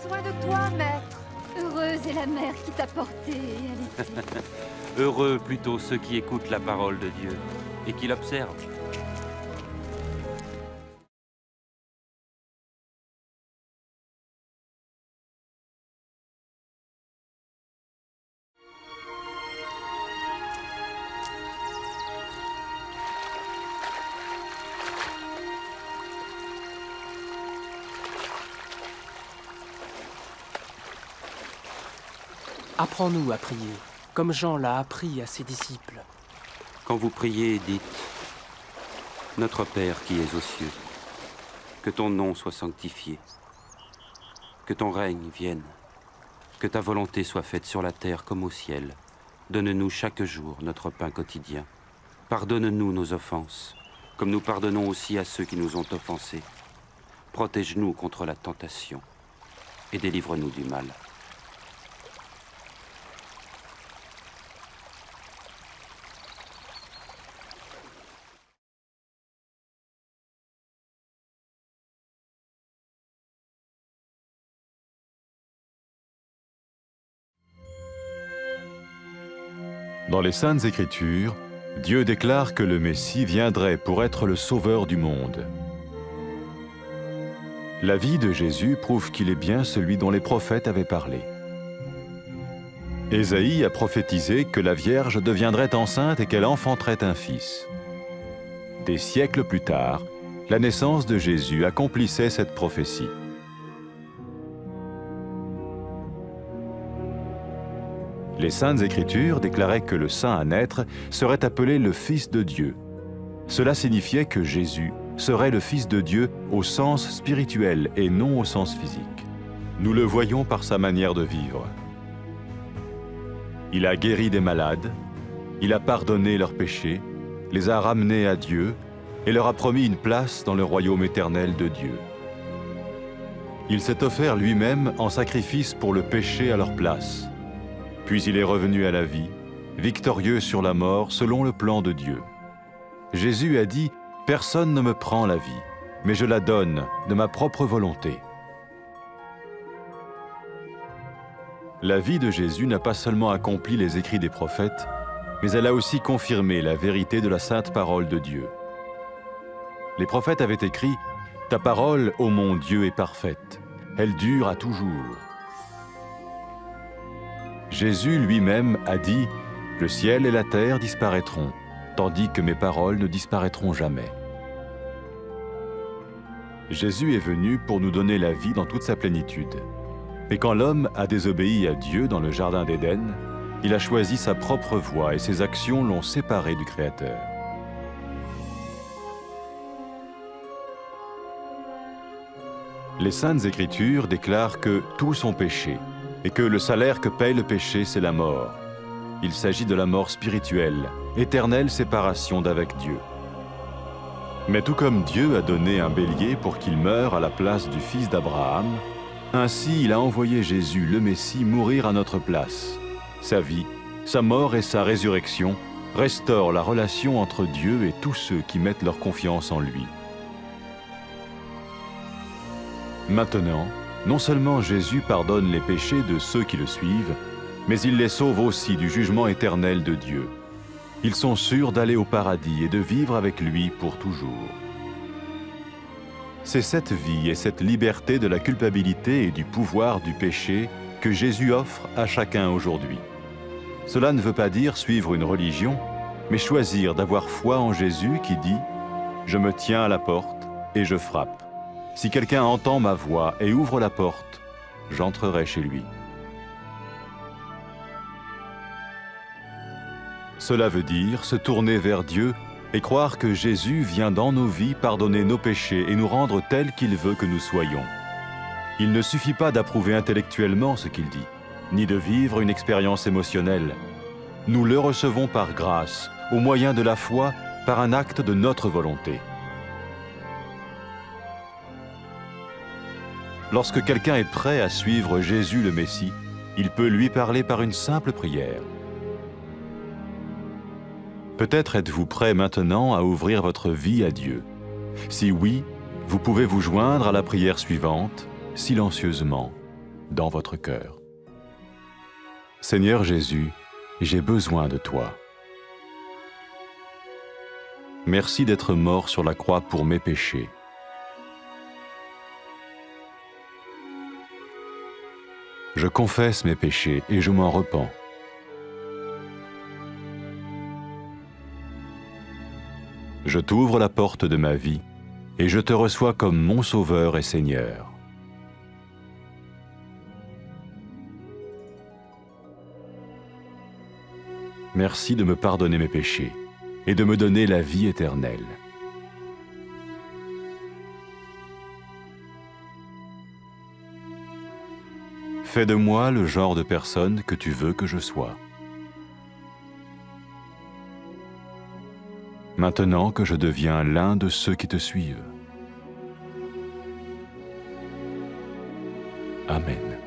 besoin de toi, maître. Heureuse est la mère qui t'a porté et allaitée. Heureux plutôt ceux qui écoutent la parole de Dieu et qui l'observent. Apprends-nous à prier, comme Jean l'a appris à ses disciples. Quand vous priez, dites « Notre Père qui es aux cieux, que ton nom soit sanctifié, que ton règne vienne, que ta volonté soit faite sur la terre comme au ciel. Donne-nous chaque jour notre pain quotidien. Pardonne-nous nos offenses, comme nous pardonnons aussi à ceux qui nous ont offensés. Protège-nous contre la tentation et délivre-nous du mal. » Dans les Saintes Écritures, Dieu déclare que le Messie viendrait pour être le sauveur du monde. La vie de Jésus prouve qu'il est bien celui dont les prophètes avaient parlé. Ésaïe a prophétisé que la Vierge deviendrait enceinte et qu'elle enfanterait un fils. Des siècles plus tard, la naissance de Jésus accomplissait cette prophétie. Les Saintes Écritures déclaraient que le saint à naître serait appelé le Fils de Dieu. Cela signifiait que Jésus serait le Fils de Dieu au sens spirituel et non au sens physique. Nous le voyons par sa manière de vivre. Il a guéri des malades, il a pardonné leurs péchés, les a ramenés à Dieu et leur a promis une place dans le royaume éternel de Dieu. Il s'est offert lui-même en sacrifice pour le péché à leur place. Puis il est revenu à la vie, victorieux sur la mort selon le plan de Dieu. Jésus a dit « Personne ne me prend la vie, mais je la donne de ma propre volonté. » La vie de Jésus n'a pas seulement accompli les écrits des prophètes, mais elle a aussi confirmé la vérité de la sainte parole de Dieu. Les prophètes avaient écrit « Ta parole, ô mon Dieu, est parfaite, elle dure à toujours. » Jésus lui-même a dit « Le ciel et la terre disparaîtront, tandis que mes paroles ne disparaîtront jamais. » Jésus est venu pour nous donner la vie dans toute sa plénitude. Mais quand l'homme a désobéi à Dieu dans le jardin d'Éden, il a choisi sa propre voie et ses actions l'ont séparé du Créateur. Les Saintes Écritures déclarent que tous ont péché et que le salaire que paye le péché, c'est la mort. Il s'agit de la mort spirituelle, éternelle séparation d'avec Dieu. Mais tout comme Dieu a donné un bélier pour qu'il meure à la place du fils d'Abraham, ainsi il a envoyé Jésus, le Messie, mourir à notre place. Sa vie, sa mort et sa résurrection restaurent la relation entre Dieu et tous ceux qui mettent leur confiance en lui. Maintenant, non seulement Jésus pardonne les péchés de ceux qui le suivent, mais il les sauve aussi du jugement éternel de Dieu. Ils sont sûrs d'aller au paradis et de vivre avec lui pour toujours. C'est cette vie et cette liberté de la culpabilité et du pouvoir du péché que Jésus offre à chacun aujourd'hui. Cela ne veut pas dire suivre une religion, mais choisir d'avoir foi en Jésus qui dit « Je me tiens à la porte et je frappe. Si quelqu'un entend ma voix et ouvre la porte, j'entrerai chez lui. » Cela veut dire se tourner vers Dieu et croire que Jésus vient dans nos vies pardonner nos péchés et nous rendre tels qu'il veut que nous soyons. Il ne suffit pas d'approuver intellectuellement ce qu'il dit, ni de vivre une expérience émotionnelle. Nous le recevons par grâce, au moyen de la foi, par un acte de notre volonté. Lorsque quelqu'un est prêt à suivre Jésus le Messie, il peut lui parler par une simple prière. Peut-être êtes-vous prêt maintenant à ouvrir votre vie à Dieu. Si oui, vous pouvez vous joindre à la prière suivante, silencieusement. dans votre cœur. Seigneur Jésus, j'ai besoin de toi. Merci d'être mort sur la croix pour mes péchés. Je confesse mes péchés et je m'en repens. Je t'ouvre la porte de ma vie et je te reçois comme mon Sauveur et Seigneur. Merci de me pardonner mes péchés et de me donner la vie éternelle. Fais de moi le genre de personne que tu veux que je sois. Maintenant que je deviens l'un de ceux qui te suivent. Amen.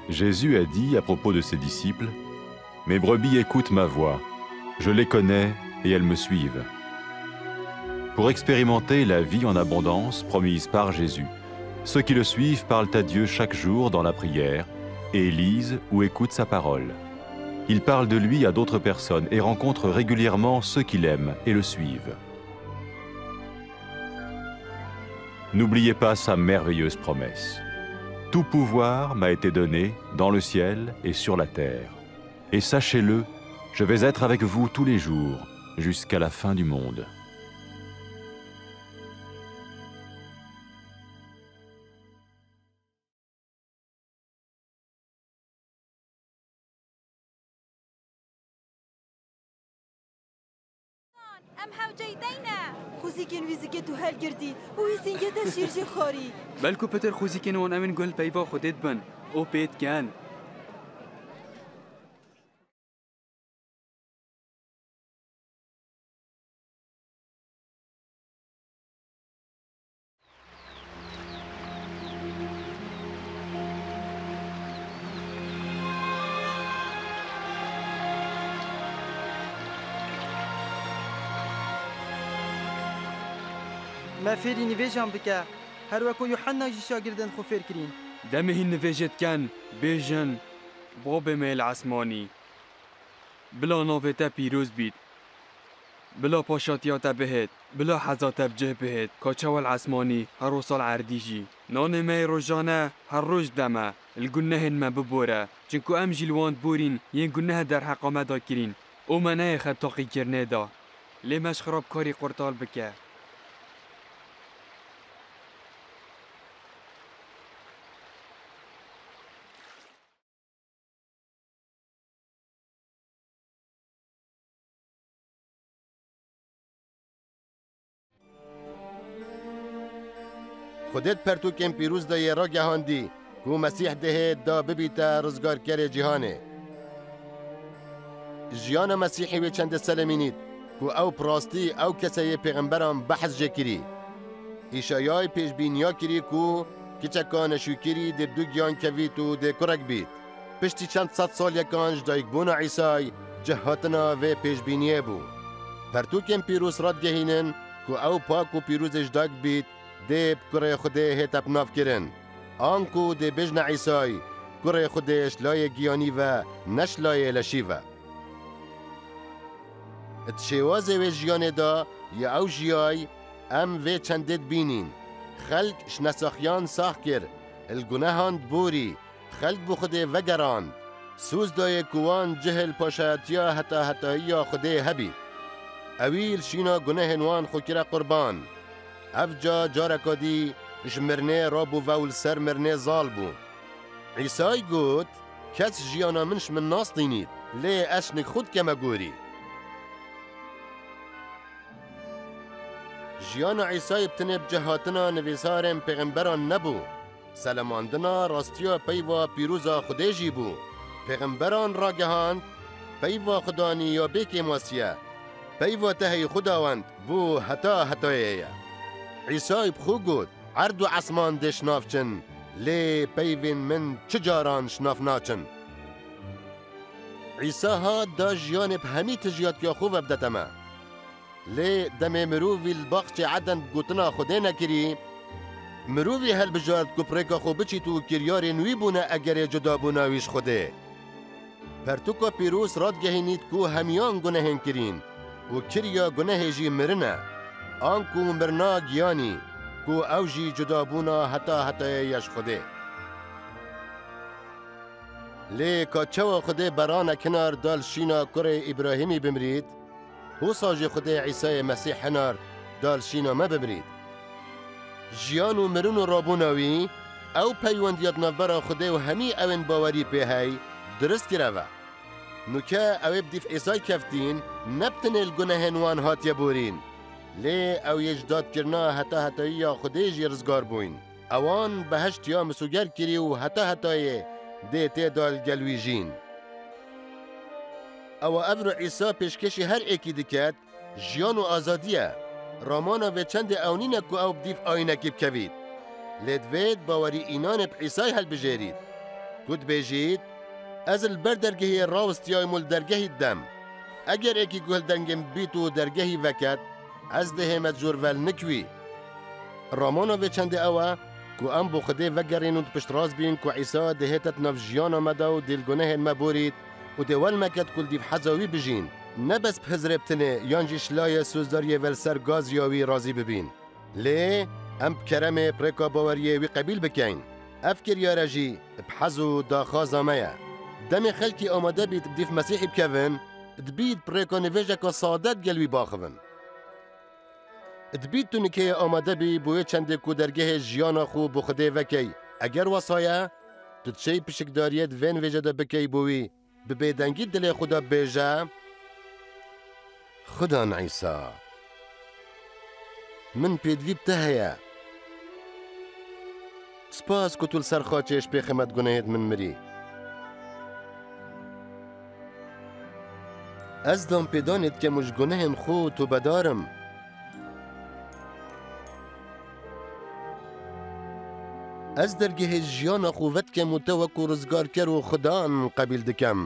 Jésus a dit à propos de ses disciples, « Mes brebis écoutent ma voix, je les connais et elles me suivent. » Pour expérimenter la vie en abondance promise par Jésus, ceux qui le suivent parlent à Dieu chaque jour dans la prière et lisent ou écoutent sa parole. Ils parlent de lui à d'autres personnes et rencontrent régulièrement ceux qui l'aiment et le suivent. N'oubliez pas sa merveilleuse promesse. Tout pouvoir m'a été donné dans le ciel et sur la terre. Et sachez-le, je vais être avec vous tous les jours, jusqu'à la fin du monde. ام حوجيدينا خوزیکن ویزیکتو هل کردی و ویزینگت شیرجی خاری بلکو پتر خوزیکن وان امن گل پیوا خودت بن او پیت کن ما فێری نوێژان بکە هەروەکو یوحەنا ژی شاگردن خۆ فێرکرین دمه نوێژت کن بێژن بۆ بمێل عسمانی بلا ناوێتە پیرۆز بیت بلا پاشاتیاتە بهێت بلا حەزاتە بجێ بهێت کاچەوەل عسمانی هەرۆ ساڵ عەردیژی نانێ مەی ڕۆژانە هەر ڕۆژ دەمە الگونەهێنمە ببۆرە چونکو ئەم ژیلواند بورین یەن گونەهە دەرحەقامەدا کرین ئەومە نەیەخە تاقیکردنێدا لێمەش خراپکاری قورتال بکە خودت پرتوکن پیروز دا یه را گهاندی که مسیح دهید دا ببیتا رزگارگر جهانه جیان مسیحی و چند سلمینید که او پراستی او کسی پیغمبران بحث جکری ایشایای پیش بینیا کری که کچکان شوکری در دو گیان کوید و در کرک بید پشتی چند صد سال یکانج دا یکبون عیسای جهاتنا و پیش بینیه بو پرتوکن پیروز راد گهینن که او پاک و پیروزش داگ بید دیب کره خوده هتب ناف کرن آنکو دی بجن عیسای کره خودش لای گیانی و نش لای لشیوه اتشوازه و جیانه دا یا او جیای ام و چندت بینین خلق شنساخیان ساخ کر الگناهان بوری خلق بو خوده وگران سوز دای کوان جهل پاشاتیا حتا خوده هبی اویل شینا گناه نوان خوکره قربان افجا جارکادی جمرنه رابو وول سر مرنه زال بو عیسای گوت کس جیانا منش من ناس دینید لی اشنک خود کما گوری جیانا عیسای بتنب جهاتنا نویسارم پیغمبران نبو سلماندنا راستیا پیوا پیروزا خودجی بو پیغمبران را گهاند پیوا خدانی یا بیک ماسیه پیوا تهی خداوند بو حتایه عیسای بخو گود عرض و عصمان ده شنافچن لی پیوین من چجاران شناف ناچن عیسی ها دا جیان به همی تجیات که خوب بدتما لێ دەمێ مرۆڤی بەخشی عەدەن گوتنا خودێ نەکری مرۆڤی هەلبژارد کو پرێکا خۆ بچیت و کریارێ نوی بوونە ئەگەرێ جودابووناویش خودێ پەرتوکا پیرۆز ڕادگەهێنیت کو هەمیان گونەهێن کرین و کریا گونەهێ jî mirine an ku mirna giyanî ku ew jî cudabûna heta hetayê yeş xwedê lê ka çawa xwedê berana kinar dal şîna kurê İbrahîmî bimrît hûsa jî xwedê Îsayê Mesîh hinar dal şîna me bimrît jiyan û mirin û rabûna wî ew peywendiya navbera xwedê û hemî ewên bawerî pê hey dirist kireve nuke ew ê bi dîv Îsay keftîn nebtinê li gunehên wan hatiye borîn lê ew yê ji dadkirina heta hetayiya xwedê jî rizgar bûyn ewan beheşt ya misûger kirî û heta hetayê dê têda li gel wî jîn ewa ev ro Îsa pêşkeşî her êkî diket jiyan û azadî ye ramana vê çendê ew nîne ku ew bi dîv ayînekê bikevît lê divê bawerî înanê bi Îsay helbijêrît ku dibêjît ez li ber dergehê rawistiyayim û li dergehî dem eger êkî guhil dengên bît û dergehî veket ez dihê me jorvel nikivî ramana vê çendê ew e ku em bo Xwedê vegerên û dipiştrast bîn ku Îsa dihêtet nav jiyana me da û dê li gunehên me borît û dê welmeket ku li dîv heza wî bijîn ne bes bi hizrê bitinê yan jî şilayê sozdariyê vel ser gaziya wî razî bibîn lê em bi keremê pirêka baweriyê wî qebîl bikin ev kiryare jî bi hez û daxwaza me ye demê xelkî amade bît bi dîv Mesîhê bikevin dibît pirêka nivêjeka sadet gel wî baxivin dibît tu nikeyê amade bî bû yê çendê ku dergehê jiyana xwe bi Xwedê vekey eger wasaye tu çey pişikdariyê di vê nivêje de bikey bû wî bi bêdengî dilê xwe de bêje Xudan Îsa min pêdivî bi te heye spas ku tu li ser xaçê ji pêxê me di gunehên min mirî ez dam pêdanê dikem û ji gunehên xwe tu bedarim ez dergehê jiyana xwe vedikem û te wekû rizgarker û Xudan qebîl dikem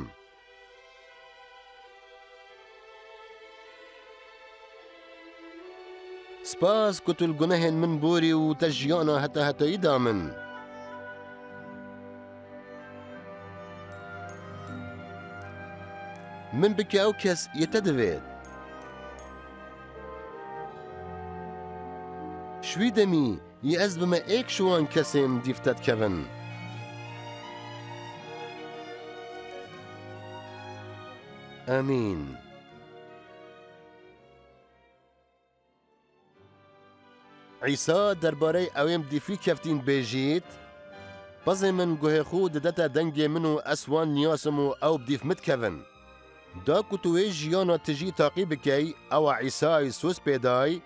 spas ku tu li gunehên min borî û te jiyana heta hetayî da min min bike ew kes yê te divêt şwî demî yê ez bime êk ji wan kesên dîv te dikevin Amîn Îsa derbarê ewên dîfî keftîn bêjît pezê min guhê xwe didete dengê min û ez wan niyasim û ew bi dîv min dikevin da ku tu wê jiyana tijî taqî bikey ewa Îsayê soz pêday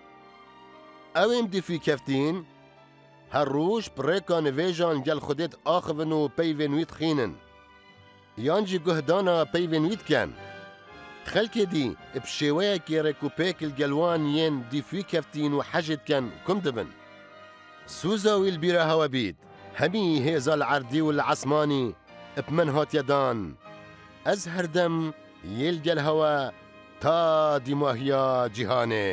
ewên dîfî keftîn her roj pirêka nivêjan gel Xwedê axivin û peyvên wî dixînin yan jî guhdana peyvên wî dikin xelkê dî bi şêweyekê rekûpêkil gel wan yên dîfî keftîn û hejê dikin kum dibin sûza wî li bîra hewe bît hemî hêza li erdî û li esmanî bi min hatiye dan ez her dem yê li gel hewe ta dîmahiya cîhanê